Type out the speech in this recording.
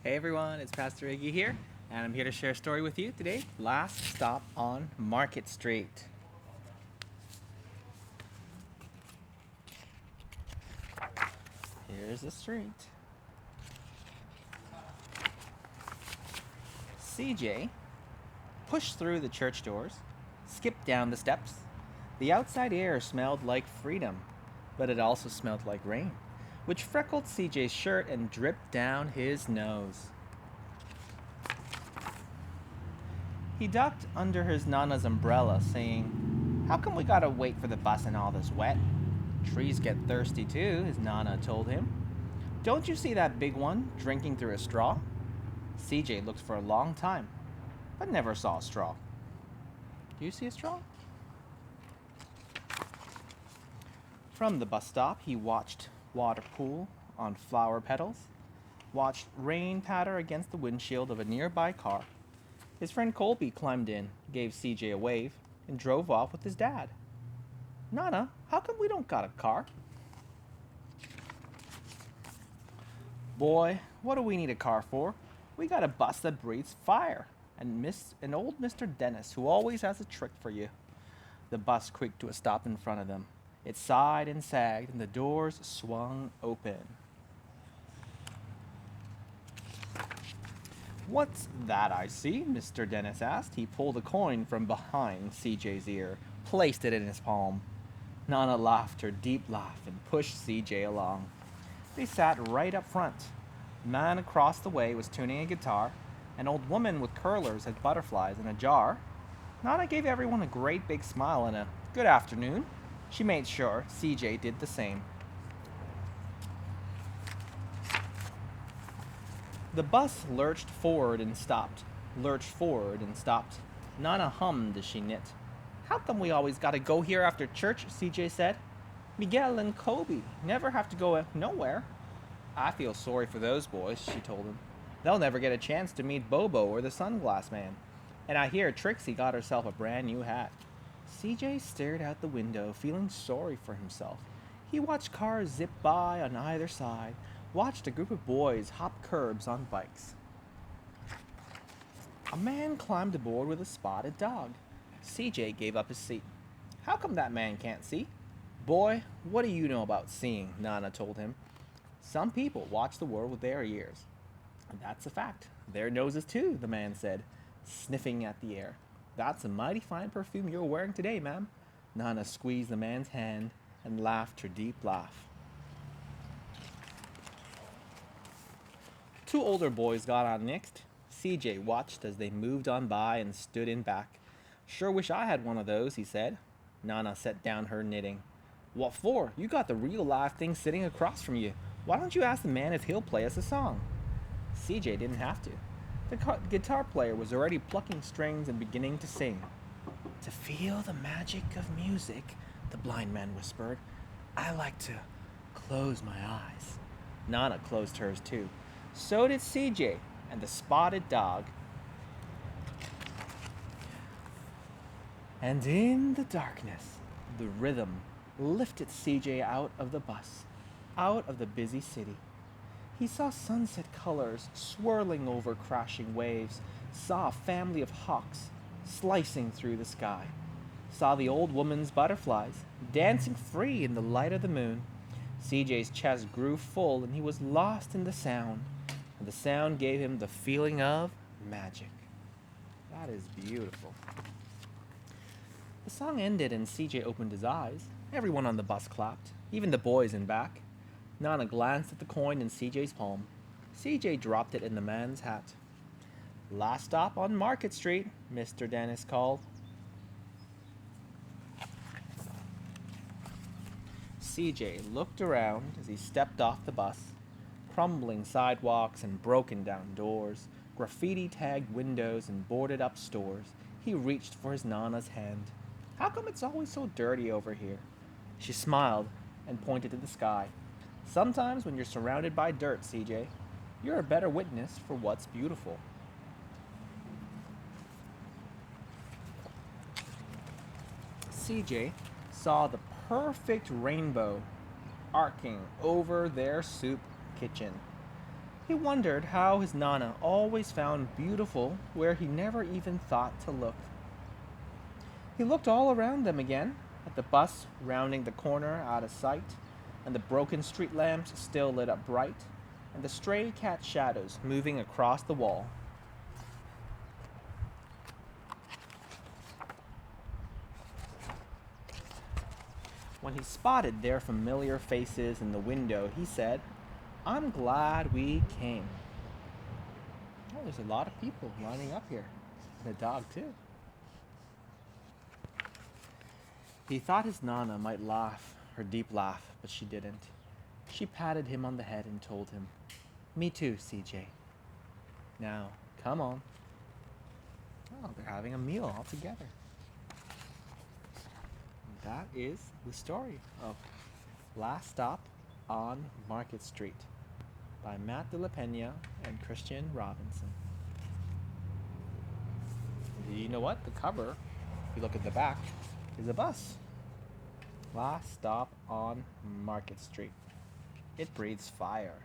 Hey everyone, it's Pastor Iggy here, and I'm here to share a story with you today. Last stop on Market Street. Here's the street. CJ pushed through the church doors, skipped down the steps. The outside air smelled like freedom, but it also smelled like rain, which freckled CJ's shirt and dripped down his nose. He ducked under his Nana's umbrella, saying, "How come we gotta wait for the bus in all this wet?" "Trees get thirsty too," his Nana told him. "Don't you see that big one drinking through a straw?" CJ looked for a long time, but never saw a straw. Do you see a straw? From the bus stop, he watched water pool on flower petals, watched rain patter against the windshield of a nearby car. His friend Colby climbed in, gave CJ a wave, and drove off with his dad. "Nana, how come we don't got a car?" "Boy, what do we need a car for? We got a bus that breathes fire, and old Mr. Dennis who always has a trick for you." The bus creaked to a stop in front of them. It sighed and sagged, and the doors swung open. "What's that I see?" Mr. Dennis asked. He pulled a coin from behind CJ's ear, placed it in his palm. Nana laughed her deep laugh and pushed CJ along. They sat right up front. The man across the way was tuning a guitar. An old woman with curlers had butterflies in a jar. Nana gave everyone a great big smile and a "good afternoon." She made sure CJ did the same. The bus lurched forward and stopped, lurched forward and stopped. Nana hummed as she knit. "How come we always gotta go here after church?" CJ said. "Miguel and Kobe never have to go nowhere." "I feel sorry for those boys," she told him. "They'll never get a chance to meet Bobo or the Sunglass Man. And I hear Trixie got herself a brand new hat." CJ stared out the window, feeling sorry for himself. He watched cars zip by on either side, watched a group of boys hop curbs on bikes. A man climbed aboard with a spotted dog. CJ gave up his seat. "How come that man can't see?" "Boy, what do you know about seeing?" Nana told him. "Some people watch the world with their ears." "That's a fact. Their noses too," the man said, sniffing at the air. "That's a mighty fine perfume you're wearing today, ma'am." Nana squeezed the man's hand and laughed her deep laugh. Two older boys got on next. CJ watched as they moved on by and stood in back. "Sure wish I had one of those," he said. Nana set down her knitting. "What for? You got the real live thing sitting across from you. Why don't you ask the man if he'll play us a song?" CJ didn't have to. The guitar player was already plucking strings and beginning to sing. "To feel the magic of music," the blind man whispered, "I like to close my eyes." Nana closed hers too. So did CJ and the spotted dog. And in the darkness, the rhythm lifted CJ out of the bus, out of the busy city. He saw sunset colors swirling over crashing waves, saw a family of hawks slicing through the sky, saw the old woman's butterflies dancing free in the light of the moon. CJ's chest grew full and he was lost in the sound, and the sound gave him the feeling of magic. That is beautiful. The song ended and CJ opened his eyes. Everyone on the bus clapped, even the boys in back. Nana glanced at the coin in CJ's palm. CJ dropped it in the man's hat. "Last stop on Market Street," Mr. Dennis called. CJ looked around as he stepped off the bus. Crumbling sidewalks and broken down doors, graffiti tagged windows and boarded up stores. He reached for his Nana's hand. "How come it's always so dirty over here?" She smiled and pointed to the sky. "Sometimes when you're surrounded by dirt, CJ, you're a better witness for what's beautiful." CJ saw the perfect rainbow arcing over their soup kitchen. He wondered how his Nana always found beautiful where he never even thought to look. He looked all around them again, at the bus rounding the corner out of sight, and the broken street lamps still lit up bright, and the stray cat shadows moving across the wall. When he spotted their familiar faces in the window, he said, "I'm glad we came." Oh, there's a lot of people lining up here. And a dog, too. He thought his Nana might laugh, her deep laugh, but she didn't. She patted him on the head and told him, "Me too, CJ. Now, come on." Oh, they're having a meal all together. That is the story of Last Stop on Market Street by Matt De La Pena and Christian Robinson. You know what? The cover, if you look at the back, is a bus. Last Stop on Market Street. It breathes fire.